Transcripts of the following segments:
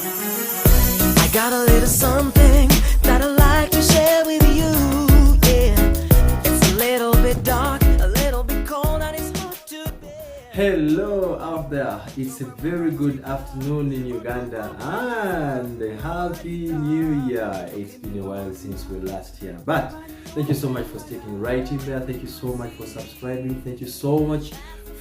I got a little something that I'd like to share with you, yeah. It's a little bit dark, a little bit cold, and it's hard to bear. Hello out there, it's a very good afternoon in Uganda and Happy New Year. It's been a while since we last here, but thank you so much for sticking right in there. Thank you so much for subscribing. Thank you so much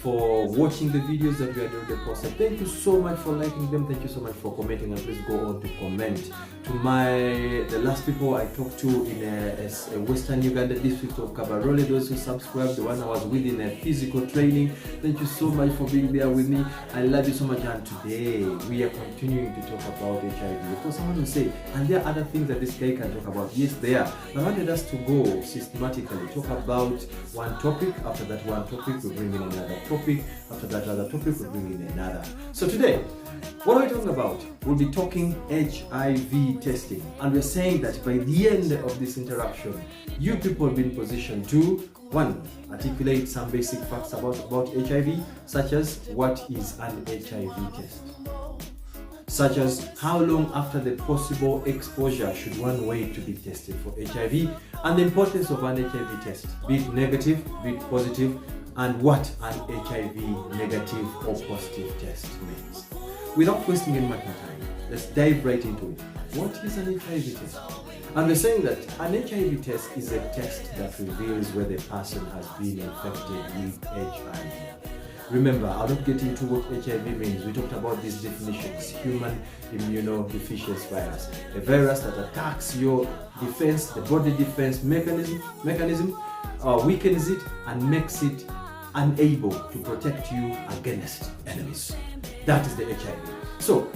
for watching the videos that we are doing the posted. Thank you so much for liking them. Thank you so much for commenting, and please go on to comment. To the last people I talked to in a Western Uganda district of Kabarole, those who subscribed, the one I was with in a physical training, thank you so much for being there with me. I love you so much. And today we are continuing to talk about HIV. Of course, someone will say, and there are other things that this guy can talk about. Yes, there are. But I wanted us to go systematically, talk about one topic. After that one topic, we bring in another topic. After that other topic, we bring in another. So today, what are we talking about? We'll be talking HIV testing. And we're saying that by the end of this interaction, you people will be in position to, one, articulate some basic facts about HIV, such as what is an HIV test, such as how long after the possible exposure should one wait to be tested for HIV, and the importance of an HIV test, be it negative, be it positive, and what an HIV negative or positive test means. Without wasting any more time, let's dive right into it. What is an HIV test? And we're saying that an HIV test is a test that reveals whether the person has been infected with HIV. Remember, I'll not get into what HIV means. We talked about these definitions. Human immunodeficiency virus. A virus that attacks your defense, the body defense mechanism, weakens it and makes it unable to protect you against enemies. That is the HIV. So,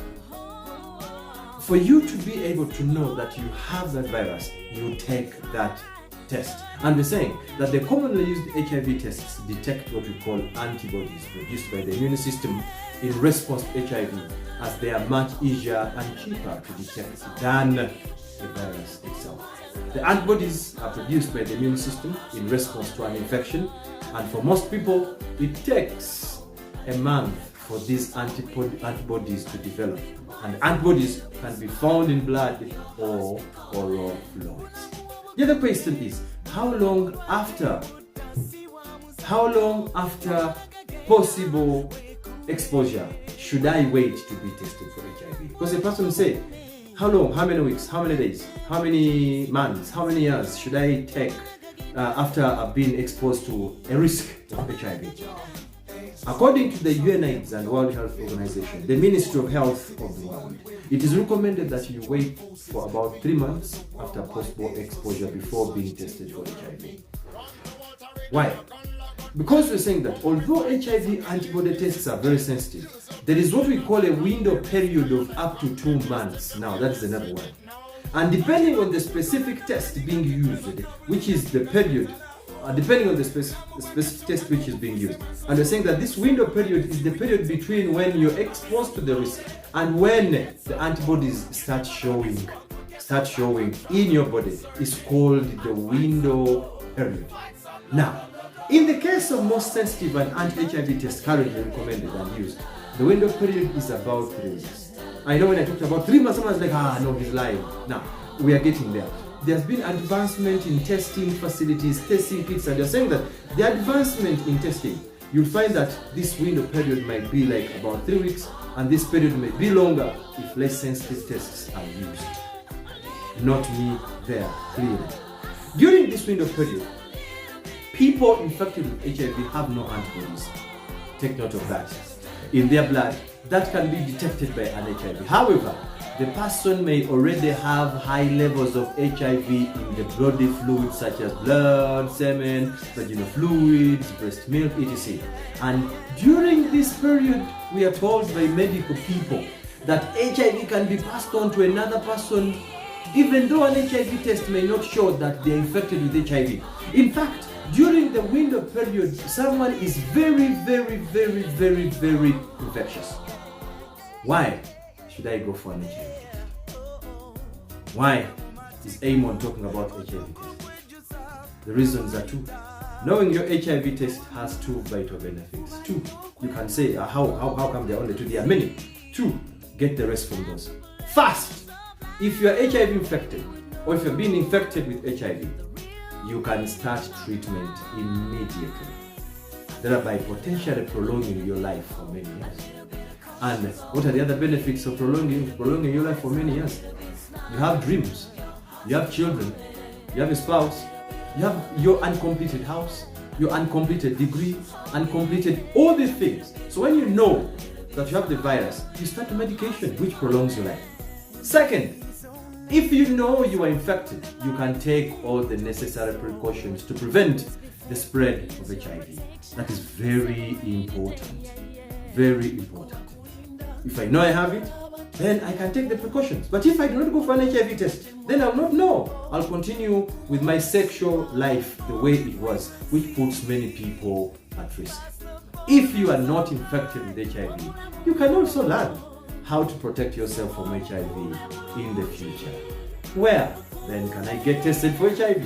for you to be able to know that you have that virus, you take that test. And we're saying that the commonly used HIV tests detect what we call antibodies produced by the immune system in response to HIV, as they are much easier and cheaper to detect than the virus itself. The antibodies are produced by the immune system in response to an infection, and for most people, it takes a month for these antibodies to develop. And antibodies can be found in blood or oral fluids. The other question is, how long after possible exposure should I wait to be tested for HIV? Because a person will say, how long, how many weeks, how many days, how many months, how many years should I take after I've been exposed to a risk of HIV? According to the UNAIDS and World Health Organization, the Ministry of Health of the world, it is recommended that you wait for about 3 months after possible exposure before being tested for HIV. Why? Because we're saying that although HIV antibody tests are very sensitive, there is what we call a window period of up to 2 months. Now, that's another one. And depending on the specific test being used, which is the period, depending on the specific test which is being used. And we're saying that this window period is the period between when you're exposed to the risk and when the antibodies start showing in your body. Is called the window period. Now, in the case of most sensitive and anti-HIV tests currently recommended and used, the window period is about 3 weeks. I know when I talked about 3 months, someone's like, no, he's lying. Now, we are getting there. There's been advancement in testing facilities, testing kits, and they're saying that the advancement in testing, you'll find that this window period might be like about 3 weeks, and this period may be longer if less sensitive tests are used. Not me there, clearly. During this window period, people infected with HIV have no antibodies. Take note of that. In their blood, that can be detected by an HIV. However, the person may already have high levels of HIV in the body fluids such as blood, semen, vaginal fluids, breast milk, etc. And during this period, we are told by medical people that HIV can be passed on to another person, even though an HIV test may not show that they are infected with HIV. In fact, during the window period, someone is very, very, very, very, very infectious. Why should I go for an HIV test? Why is Amon talking about HIV test? The reasons are two. Knowing your HIV test has two vital benefits. Two, you can say, how come there are only two? There are many. Two, get the rest from those. First, if you are HIV infected, or if you've been infected with HIV, you can start treatment immediately, thereby potentially prolonging your life for many years. And what are the other benefits of prolonging your life for many years? You have dreams, you have children, you have a spouse, you have your uncompleted house, your uncompleted degree, uncompleted all these things. So when you know that you have the virus, you start the medication which prolongs your life. Second, if you know you are infected, you can take all the necessary precautions to prevent the spread of HIV. That is very important. Very important. If I know I have it, then I can take the precautions. But if I do not go for an HIV test, then I'll not know. I'll continue with my sexual life the way it was, which puts many people at risk. If you are not infected with HIV, you can also learn how to protect yourself from HIV in the future. Where then can I get tested for HIV?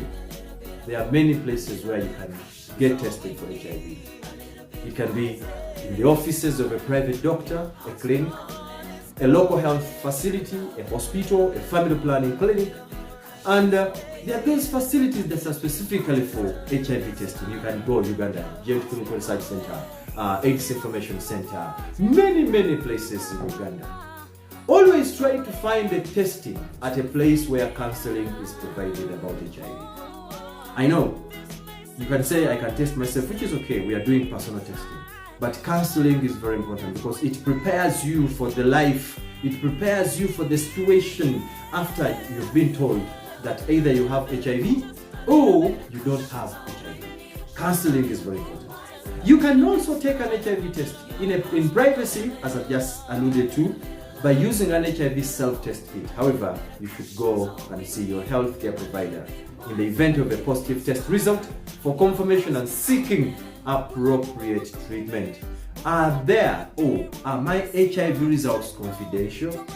There are many places where you can get tested for HIV. It can be in the offices of a private doctor, a clinic, a local health facility, a hospital, a family planning clinic. And there are those facilities that are specifically for HIV testing. You can go to Uganda, Joint Clinical Research Center, AIDS Information Center, many places in Uganda. Always try to find the testing at a place where counseling is provided about HIV. I know you can say I can test myself, which is okay, we are doing personal testing. But counseling is very important because it prepares you for the life, it prepares you for the situation after you've been told that either you have HIV or you don't have HIV. Counseling is very important. You can also take an HIV test in privacy, as I've just alluded to, by using an HIV self-test kit. However, you should go and see your healthcare provider in the event of a positive test result for confirmation and seeking appropriate treatment. Are my HIV results confidential?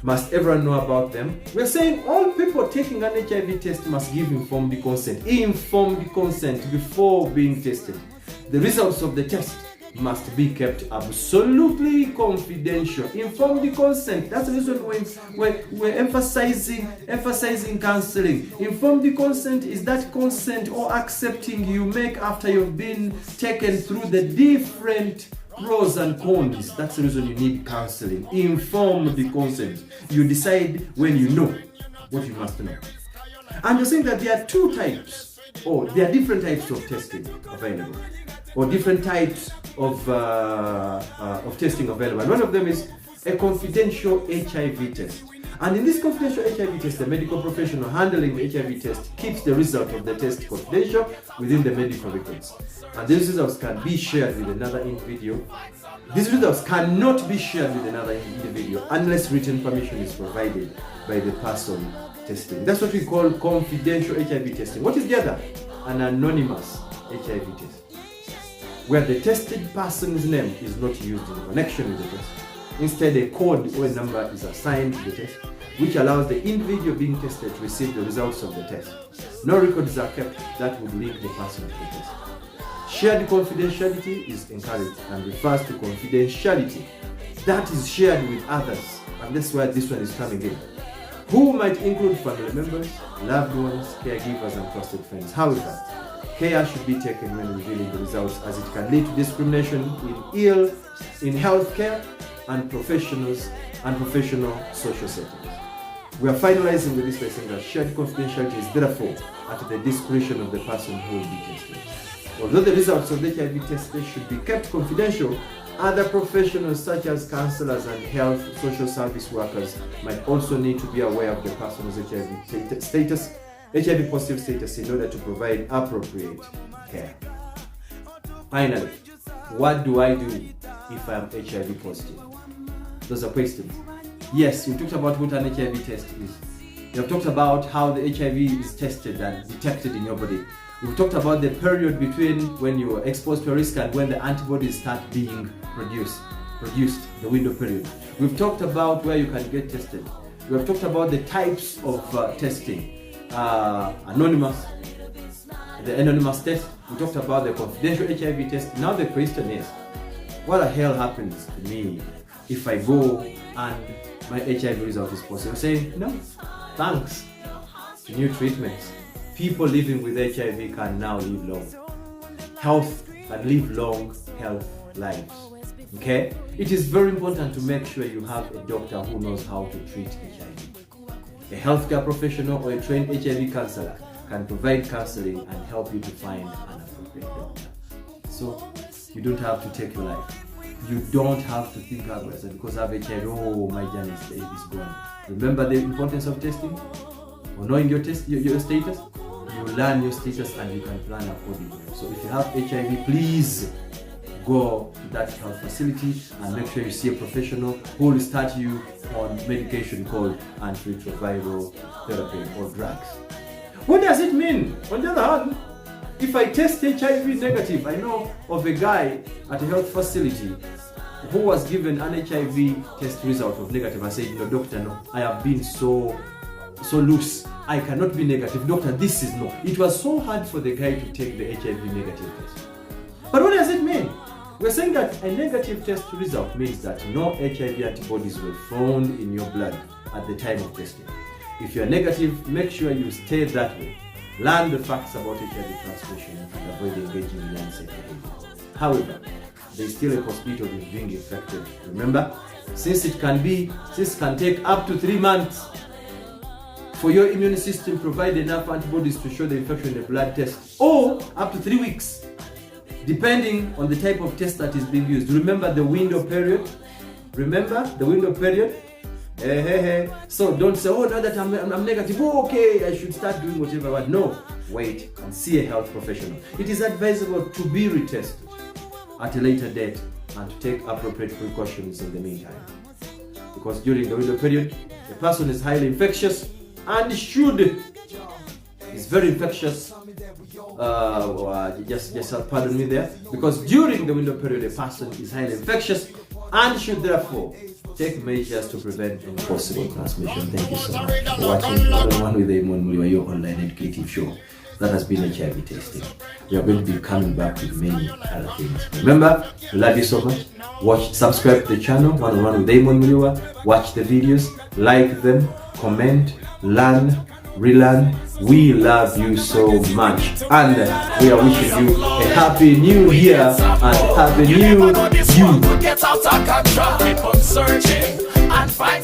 Must everyone know about them? We're saying all people taking an HIV test must give informed consent before being tested. The results of the test must be kept absolutely confidential. Informed consent. That's the reason we're emphasizing counseling. Informed consent is that consent or accepting you make after you've been taken through the different pros and cons. That's the reason you need counseling. Informed consent. You decide when you know what you must know. And you're saying that there are there are different types of testing available, or different types of testing available. And one of them is a confidential HIV test. And in this confidential HIV test, the medical professional handling the HIV test keeps the result of the test confidential within the medical records. And these results can be shared with another individual. These results cannot be shared with another individual unless written permission is provided by the person testing. That's what we call confidential HIV testing. What is the other? An anonymous HIV test, where the tested person's name is not used in connection with the test. Instead, a code or a number is assigned to the test, which allows the individual being tested to receive the results of the test. No records are kept that would link the person to the test. Shared confidentiality is encouraged and refers to confidentiality that is shared with others, and that's where this one is coming in, who might include family members, loved ones, caregivers, and trusted friends. However, care should be taken when revealing the results, as it can lead to discrimination in healthcare and professional social settings. We are finalizing with this by saying that shared confidentiality is therefore at the discretion of the person who will be tested. Although the results of the HIV test should be kept confidential, other professionals such as counselors and health social service workers might also need to be aware of the person's HIV positive status in order to provide appropriate care. Finally, what do I do if I am HIV positive? Those are questions. Yes, we talked about what an HIV test is. We have talked about how the HIV is tested and detected in your body. We've talked about the period between when you are exposed to a risk and when the antibodies start being produced, the window period. We've talked about where you can get tested. We have talked about the types of testing, anonymous, the anonymous test. We talked about the confidential HIV test. Now the question is, what the hell happens to me if I go and my HIV result is positive. I'm saying, no, thanks to new treatments, people living with HIV can now live long, live long, health lives. Okay? It is very important to make sure you have a doctor who knows how to treat HIV. A healthcare professional or a trained HIV counselor can provide counseling and help you to find an appropriate doctor. So you don't have to take your life. You don't have to think otherwise. Because I have HIV, oh, my journey is gone. Remember the importance of testing? Or knowing your status? You learn your status and you can plan accordingly. So if you have HIV, please go to that health facility and make sure you see a professional who will start you on medication called antiretroviral therapy or drugs. What does it mean? On the other hand, if I test HIV negative, I know of a guy at a health facility who was given an HIV test result of negative. I said, no, doctor, no, I have been so loose. I cannot be negative. Doctor, this is no. It was so hard for the guy to take the HIV negative test. But what does it mean? We're saying that a negative test result means that no HIV antibodies were found in your blood at the time of testing. If you're negative, make sure you stay that way. Learn the facts about HIV transmission and avoid engaging in unsafe behavior. However, there is still a possibility of being infected. Remember, since it can take up to 3 months for your immune system to provide enough antibodies to show the infection in a blood test, or up to 3 weeks, depending on the type of test that is being used. Remember the window period? So don't say, oh, now that I'm negative, oh, okay, I should start doing whatever I want. No, wait and see a health professional. It is advisable to be retested at a later date and to take appropriate precautions in the meantime. Because during the window period, the person is highly infectious and is very infectious. Just pardon me there. Because during the window period, a person is highly infectious and should therefore take measures to prevent any possible transmission. Thank you so much for watching One with Im HIV, your online educative show. That has been HIV Testing. We are going to be coming back with many other things. Remember, we love you so much. Subscribe to the channel, One with Im HIV. Watch the videos, like them, comment, learn, relearn. We love you so much, and we are wishing you a happy new year and happy new you. Get out of control, keep on searching and find